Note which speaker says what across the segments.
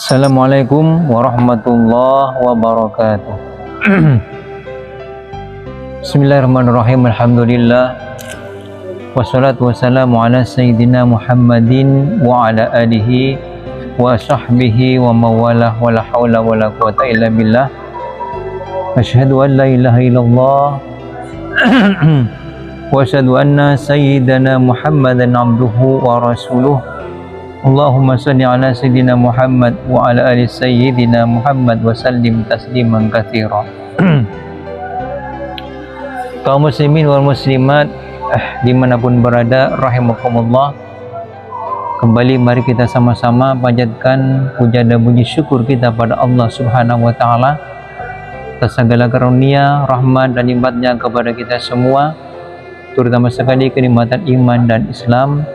Speaker 1: Assalamualaikum warahmatullahi wabarakatuh. Bismillahirrahmanirrahim. Alhamdulillah wassalatu wassalamu ala sayyidina Muhammadin wa ala alihi wa sahbihi wa mawalah wa la hawla wa la quwata illa billah. Asyhadu an la ilaha illallah wa asyhadu anna sayyidana Muhammadan abduhu wa rasuluh. Allahumma salli ala sayyidina Muhammad wa ala ali sayyidina Muhammad wa sallim tasliman katsira. Kaum muslimin wal muslimat dimanapun berada, rahimakumullah, kembali mari kita sama-sama panjatkan puja dan puji syukur kita pada Allah Subhanahu wa taala atas segala karunia, rahmat dan nikmatnya kepada kita semua, terutama sekali kenikmatan iman dan Islam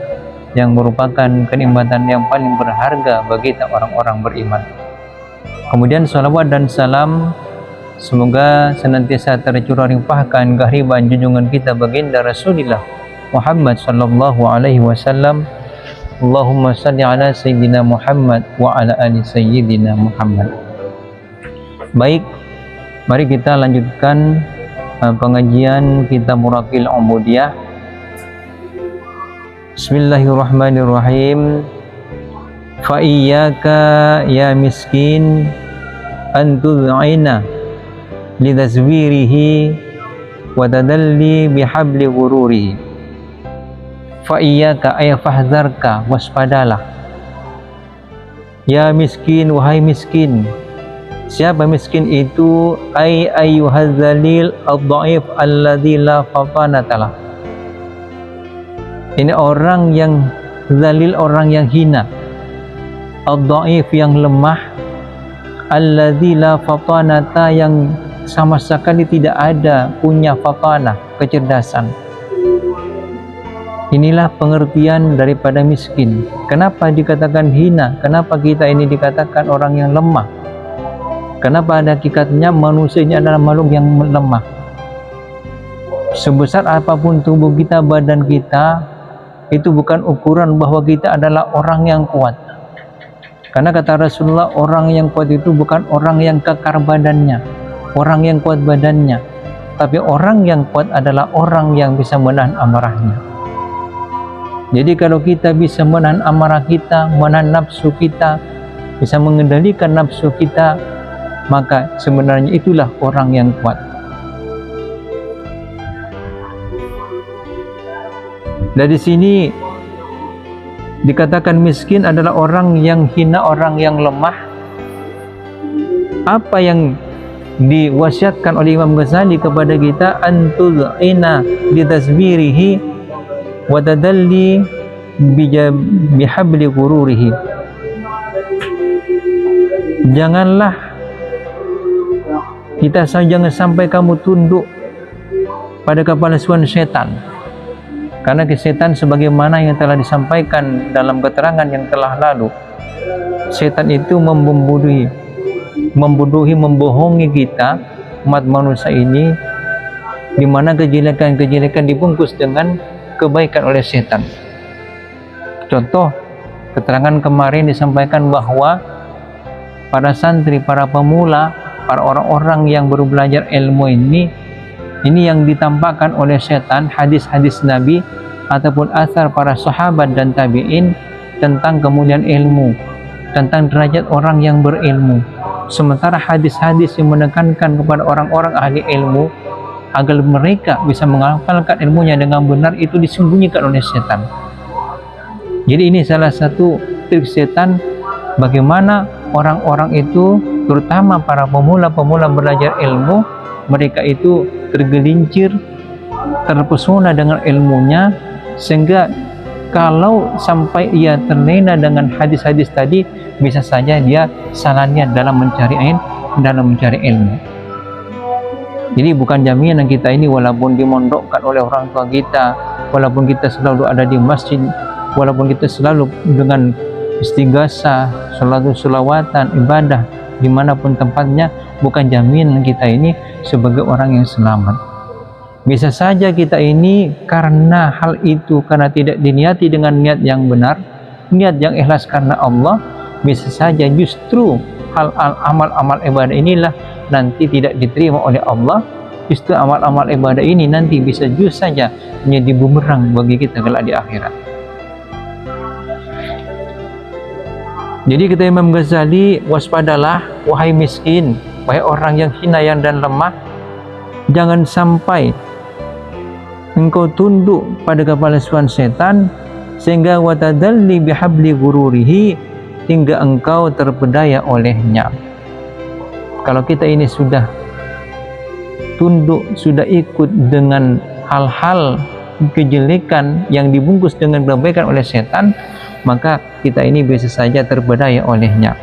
Speaker 1: yang merupakan kenikmatan yang paling berharga bagi kita orang-orang beriman. Kemudian salawat dan salam semoga senantiasa tercurah limpahkan kehadiran junjungan kita baginda Rasulullah Muhammad sallallahu alaihi wasallam. Allahumma salli ala sayyidina Muhammad wa ala ali sayyidina Muhammad. Baik, mari kita lanjutkan pengajian kitab Muraqil Ubudiyah. Bismillahirrahmanirrahim. Fa iyyaka ya miskin an tud'ina lidazwirihi wa tadalli bihabli ghururihi. Fa iyyaka ay fahzarka, waspadalah. Ya miskin, wahai miskin. Siapa miskin itu? Ay ayyuhadzalil ad-dhaif alladzi la fatanata lah. Ini orang yang zalil, orang yang hina, ad-dhaif yang lemah, alladzi la fatanata yang sama sekali tidak ada punya fatanah, kecerdasan. Inilah pengertian daripada miskin. Kenapa dikatakan hina? Kenapa kita ini dikatakan orang yang lemah? Kenapa ada hakikatnya manusia ini adalah makhluk yang lemah? Sebesar apapun tubuh kita, badan kita, itu bukan ukuran bahwa kita adalah orang yang kuat. Karena kata Rasulullah, orang yang kuat itu bukan orang yang kekar badannya, orang yang kuat badannya, tapi orang yang kuat adalah orang yang bisa menahan amarahnya. Jadi kalau kita bisa menahan amarah kita, menahan nafsu kita, bisa mengendalikan nafsu kita, maka sebenarnya itulah orang yang kuat. Dari sini dikatakan miskin adalah orang yang hina, orang yang lemah. Apa yang diwasiatkan oleh Imam Ghazali kepada kita? Antud'ina bitasbirihi wa tadalli bihabli ghururihi. Janganlah jangan sampai kamu tunduk pada kepalsuan setan. Karena setan sebagaimana yang telah disampaikan dalam keterangan yang telah lalu, setan itu membodohi, membohongi kita, umat manusia ini, di mana kejelekan-kejelekan dibungkus dengan kebaikan oleh setan. Contoh, keterangan kemarin disampaikan bahwa para santri, para pemula, para orang-orang yang baru belajar ilmu ini yang ditampakkan oleh setan hadis-hadis Nabi ataupun asar para sahabat dan tabi'in tentang kemuliaan ilmu, tentang derajat orang yang berilmu. Sementara hadis-hadis yang menekankan kepada orang-orang ahli ilmu agar mereka bisa menghafalkan ilmunya dengan benar, itu disembunyikan oleh setan. Jadi ini salah satu trik setan, bagaimana orang-orang itu, terutama para pemula-pemula belajar ilmu, mereka itu tergelincir, terpesona dengan ilmunya, sehingga kalau sampai ia terlena dengan hadis-hadis tadi, bisa saja dia salah niat dalam mencari ilmu. Jadi bukan jaminan kita ini walaupun dimondokkan oleh orang tua kita, walaupun kita selalu ada di masjid, walaupun kita selalu dengan istighasah, selawatan, ibadah dimanapun tempatnya, bukan jaminan kita ini sebagai orang yang selamat. Bisa saja kita ini karena hal itu, karena tidak diniati dengan niat yang benar, niat yang ikhlas karena Allah, bisa saja justru amal-amal ibadah inilah nanti tidak diterima oleh Allah. Justru amal-amal ibadah ini nanti bisa justru saja menjadi bumerang bagi kita kelak di akhirat. Jadi kata Imam Ghazali, waspadalah wahai miskin, wahai orang yang hina yang dan lemah, jangan sampai engkau tunduk pada kepalsuan setan sehingga watadalli bihabli gururihi, hingga engkau terpedaya olehnya. Kalau kita ini sudah tunduk, sudah ikut dengan hal-hal kejelekan yang dibungkus dengan kebaikan oleh setan, maka kita ini bisa saja terpedaya olehnya.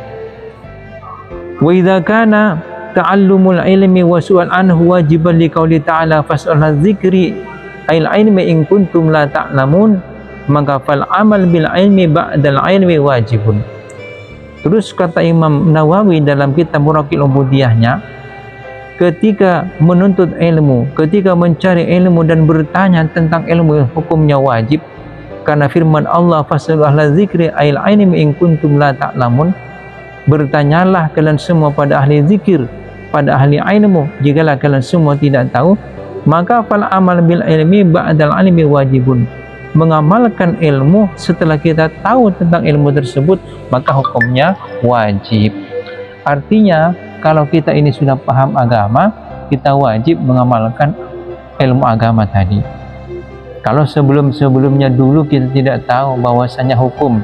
Speaker 1: Wa idza kana ta'allumul ilmi wa su'al anhu wajiban liqauli ta'ala fas'al dzikri ail ilmi in kuntum la ta'lamun, maka fal amal bil ilmi ba'dal ilmi wajibun. Terus kata Imam Nawawi dalam kitab Muraqil Ubudiyahnya, ketika menuntut ilmu, ketika mencari ilmu dan bertanya tentang ilmu, hukumnya wajib. Karena firman Allah, fas'alu ahla dzikri ail ilmi in kuntum la ta'lamun, bertanyalah kalian semua pada ahli zikir, pada ahli ilmu, jikalau kalian semua tidak tahu. Maka fal amal bil ilmi ba'dal ilmi wajibun, mengamalkan ilmu setelah kita tahu tentang ilmu tersebut maka hukumnya wajib. Artinya kalau kita ini sudah paham agama, kita wajib mengamalkan ilmu agama tadi. Kalau sebelum-sebelumnya dulu kita tidak tahu bahwasanya hukum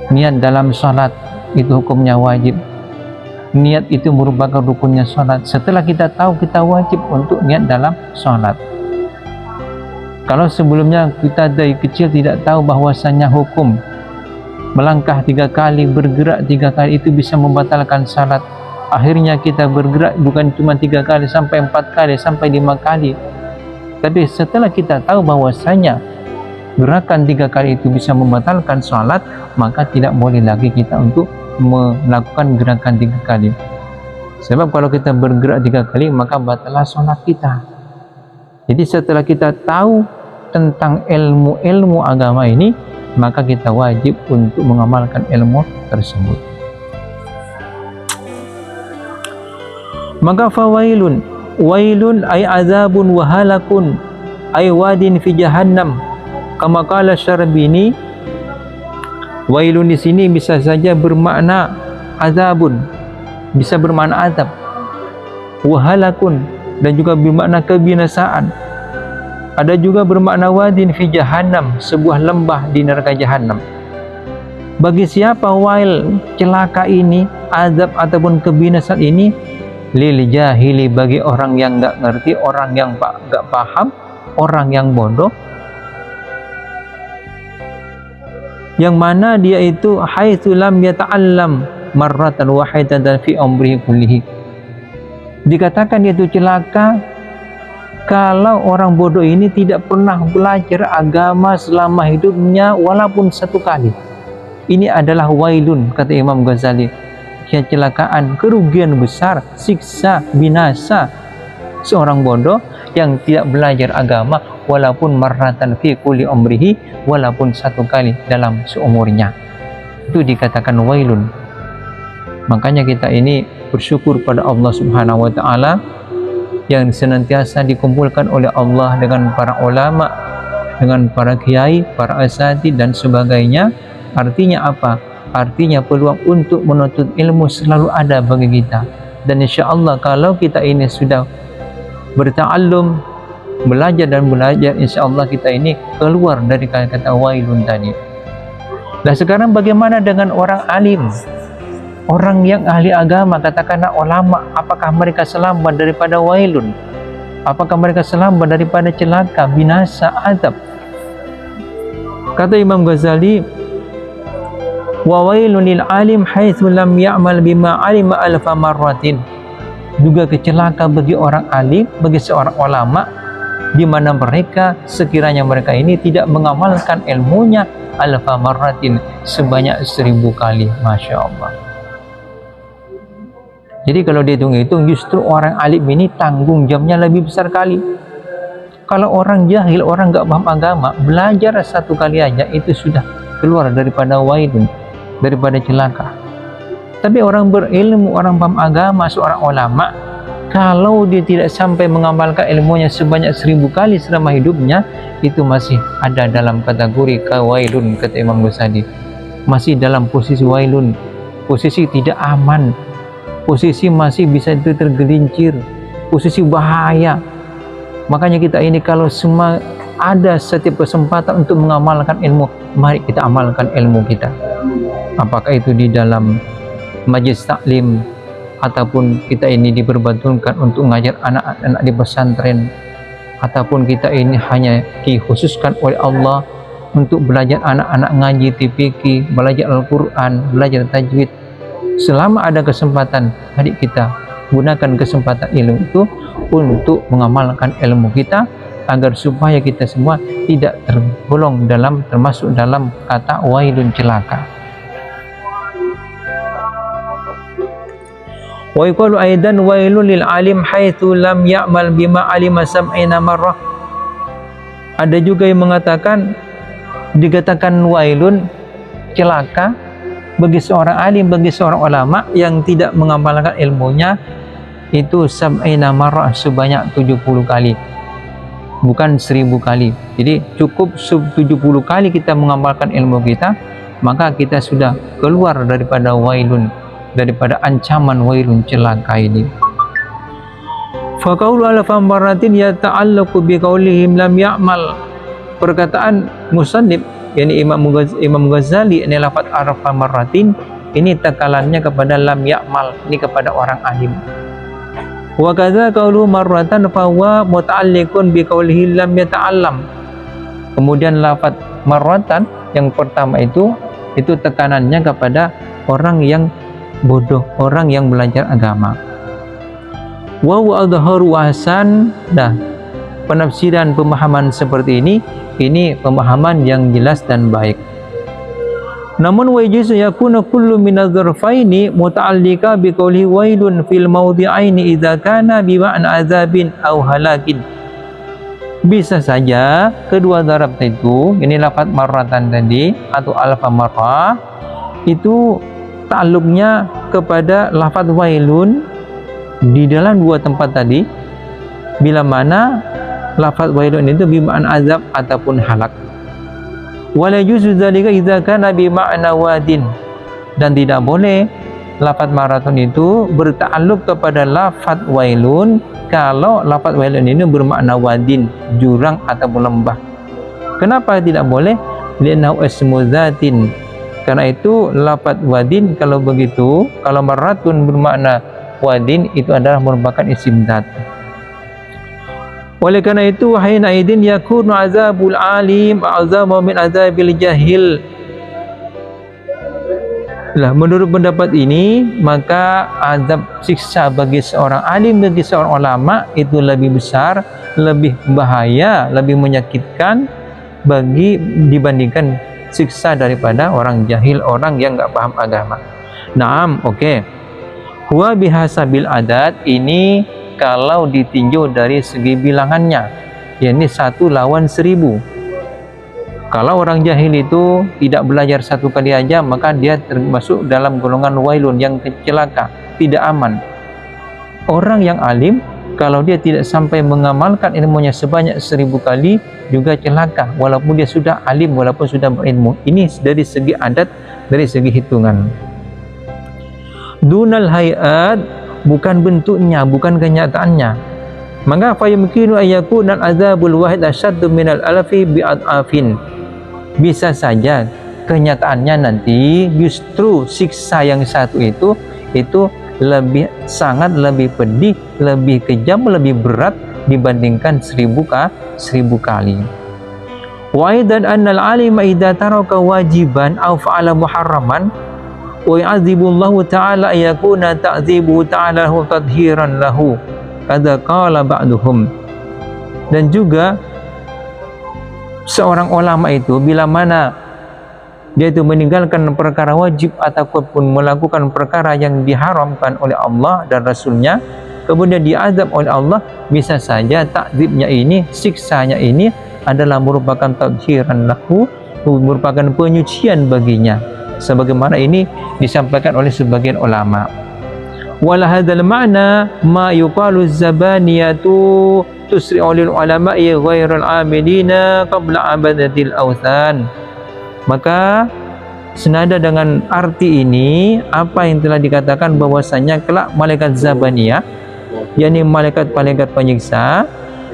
Speaker 1: niat dalam sholat itu hukumnya wajib, niat itu merupakan rukunnya sholat, setelah kita tahu, kita wajib untuk niat dalam sholat. Kalau sebelumnya kita dari kecil tidak tahu bahwasanya hukum melangkah 3 kali, bergerak 3 kali itu bisa membatalkan salat, akhirnya kita bergerak bukan cuma 3 kali sampai 4 kali sampai 5 kali. Tapi setelah kita tahu bahwasanya gerakan 3 kali itu bisa membatalkan salat, maka tidak boleh lagi kita untuk melakukan gerakan 3 kali. Sebab kalau kita bergerak 3 kali maka batallah salat kita. Jadi setelah kita tahu tentang ilmu agama ini, maka kita wajib untuk mengamalkan ilmu tersebut. Maka fawailun, wailun ay azabun wa halakun ay wadin fi jahannam, kama qala Syarbini. Wailun di sini bisa saja bermakna azabun, bisa bermakna azab, wa halakun, dan juga bermakna kebinasaan. Ada juga bermakna wadin fi jahannam, sebuah lembah di neraka jahannam. Bagi siapa wail, celaka ini, azab ataupun kebinasaan ini? Lil jahili, bagi orang yang enggak ngerti, orang yang enggak paham, orang yang bodoh, yang mana dia itu haitsu lam yata'allam marratan wahidatan fi umrihi kullihi. Dikatakan dia itu celaka kalau orang bodoh ini tidak pernah belajar agama selama hidupnya walaupun 1 kali. Ini adalah wailun, kata Imam Ghazali, kecelakaan, kerugian besar, siksa, binasa seorang bodoh yang tidak belajar agama walaupun marratan fi kulli umrihi, walaupun 1 kali dalam seumurnya. Itu dikatakan wailun. Makanya kita ini bersyukur pada Allah Subhanahu wa taala yang senantiasa dikumpulkan oleh Allah dengan para ulama, dengan para kiai, para asatidz dan sebagainya. Artinya apa? Artinya peluang untuk menuntut ilmu selalu ada bagi kita. Dan insya-Allah kalau kita ini sudah berta'allum, belajar dan belajar, insya-Allah kita ini keluar dari kata-kata wailun tadi. Nah, sekarang bagaimana dengan orang alim? Orang yang ahli agama, katakanlah ulama, apakah mereka selamat daripada wailun? Apakah mereka selamat daripada celaka, binasa, azab? Kata Imam Ghazali, wa wailun lil alim haitsu lam ya'mal bima alima alfa marratin. Juga kecelaka bagi orang alim, bagi seorang ulama, di mana mereka sekiranya mereka ini tidak mengamalkan ilmunya alfa marratin, sebanyak 1000 kali. Masya Allah. Jadi kalau dihitung-hitung, justru orang alim ini tanggung jawabnya lebih besar kali. Kalau orang jahil, orang nggak paham agama, belajar 1 kali aja itu sudah keluar daripada wailun. daripada celaka. Tapi orang berilmu, orang paham agama, seorang ulama, kalau dia tidak sampai mengamalkan ilmunya sebanyak 1000 kali selama hidupnya, itu masih ada dalam kategori kawailun, kata Imam Ghazali. Masih dalam posisi wailun, posisi tidak aman, posisi masih bisa tergelincir, posisi bahaya. Makanya kita ini kalau semua ada setiap kesempatan untuk mengamalkan ilmu, mari kita amalkan ilmu kita. Apakah itu di dalam majlis taklim, ataupun kita ini diperbantukan untuk mengajar anak-anak di pesantren, ataupun kita ini hanya dikhususkan oleh Allah untuk belajar anak-anak ngaji TPQ, belajar Al-Quran, belajar tajwid. Selama ada kesempatan, adik kita gunakan kesempatan ilmu itu untuk mengamalkan ilmu kita, agar supaya kita semua tidak tergolong termasuk dalam kata wailun, celaka. Wa yuqalu aidan wailun lil alim haitsu lam ya'mal bima alima sab'ina marrah. Ada juga yang mengatakan, dikatakan wailun, celaka, bagi seorang alim, bagi seorang ulama yang tidak mengamalkan ilmunya itu sab'ina marrah, sebanyak 70 kali, bukan 1000 kali. Jadi cukup 70 kali kita mengamalkan ilmu kita, maka kita sudah keluar daripada wailun, daripada ancaman wailun, celaka ini. Fa qaulu alfa maratin yata'allaqu bi qaulihim lam ya'mal. Perkataan musannif, yakni Imam Ghazali, ini lafaz alfa maratin ini tekalannya kepada lam ya'mal, ini kepada orang alim. Wa kadza qaulu marratan fa huwa muta'alliqun bi qaulihi lam yata'allam. Kemudian lafaz marratan yang pertama itu tekanannya kepada orang yang bodoh, orang yang belajar agama. Wa adharu ahsan. Nah, penafsiran pemahaman seperti ini pemahaman yang jelas dan baik. Namun wa yajuzu yakuna kullu min adh-dharfaini muta'alliqa bi qawli wailun fil mawdi'aini idza kana bi ma'na azabin aw halakin. Bisa saja kedua darab itu, ini lafaz marratan tadi atau alfa marrah, itu ta'alluqnya kepada lafaz wailun di dalam dua tempat tadi, bila mana lafaz wailun itu bima'na azab ataupun halak. Wala yuzu dzalika idza kana bima'na wadin, dan tidak boleh lafaz maraton itu berta'alluq kepada lafaz wailun kalau lafaz wailun ini bermakna wadin, jurang ataupun lembah. Kenapa tidak boleh? Li'annahu ismu dzatin. Karena itu lafaz wadin kalau begitu, kalau maratun bermakna wadin, itu adalah merupakan isim dzat. Oleh karena itu wahina idin yakunu azabul alim azamu min azabil jahil. Lah, menurut pendapat ini, maka azab siksa bagi seorang alim, bagi seorang ulama itu lebih besar, lebih bahaya, lebih menyakitkan dibandingkan siksa daripada orang jahil, orang yang enggak paham agama. Naam, oke. Huwa bihasabil adat, ini kalau ditinjau dari segi bilangannya, yakni 1 lawan 1000. Kalau orang jahil itu tidak belajar 1 kali aja, maka dia termasuk dalam golongan wailun, yang celaka, tidak aman. Orang yang alim, kalau dia tidak sampai mengamalkan ilmunya sebanyak 1000 kali, juga celaka, walaupun dia sudah alim, walaupun sudah berilmu. Ini dari segi adat, dari segi hitungan. Dunal hayat, bukan bentuknya, bukan kenyataannya. Maka fa yumkinu ayyakuna al-azabul wahid ashaddu minal alfi bi'adafin. Bisa saja kenyataannya nanti justru siksa yang satu itu sangat lebih pedih, lebih kejam, lebih berat dibandingkan 1000 kali. Wa aidan annal alima idza taraka wajiban aw fa'ala muharraman wa yu'adzibullahu ta'ala yakuna ta'dzibu ta'ala lahu tadhiran lahu, kadza qala ba'duhum. Dan juga seorang ulama itu bila mana dia itu meninggalkan perkara wajib ataupun melakukan perkara yang diharamkan oleh Allah dan Rasulnya, kemudian diazab oleh Allah, bisa saja takdzibnya ini, siksanya ini adalah merupakan tadhiran lahu, merupakan penyucian baginya, sebagaimana ini disampaikan oleh sebagian ulama. Wala hadzal ma'na ma yuqalu zabaniyatu tusri'u lil ulama'i ghairul 'amilina qabla 'abadatil awthan. Maka senada dengan arti ini apa yang telah dikatakan bahwasanya kelak malaikat zabaniyah, yakni malaikat-malaikat penyiksa,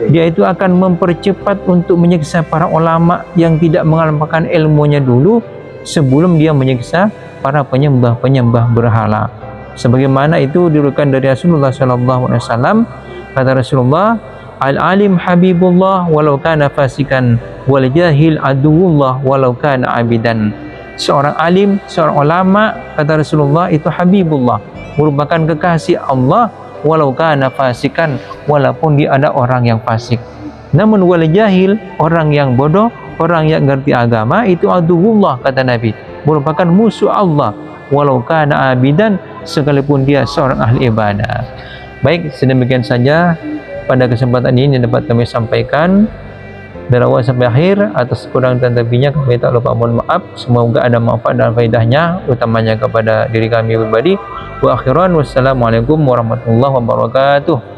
Speaker 1: dia itu akan mempercepat untuk menyiksa para ulama yang tidak mengamalkan ilmunya dulu sebelum dia menyiksa para penyembah-penyembah berhala. Sebagaimana itu diriwayatkan dari Rasulullah sallallahu alaihi wasallam, kata Rasulullah, al-alim habibullah walau kana fasikan wal jahil aduwullah walau kana abidan. Seorang alim, seorang ulama, kata Rasulullah, itu habibullah, merupakan kekasih Allah, walau kana fasikan, walaupun dia ada orang yang fasik. Namun wal jahil, orang yang bodoh, orang yang ngerti agama, itu aduwullah, kata Nabi, merupakan musuh Allah, walau kana abidan, sekalipun dia seorang ahli ibadah. Baik, sedemikian saja pada kesempatan ini yang dapat kami sampaikan. Dari awal sampai akhir, atas kurang dan lebihnya kami tak lupa mohon maaf. Semoga ada manfaat dan faedahnya, utamanya kepada diri kami pribadi. Wa akhiran, wassalamualaikum warahmatullahi wabarakatuh.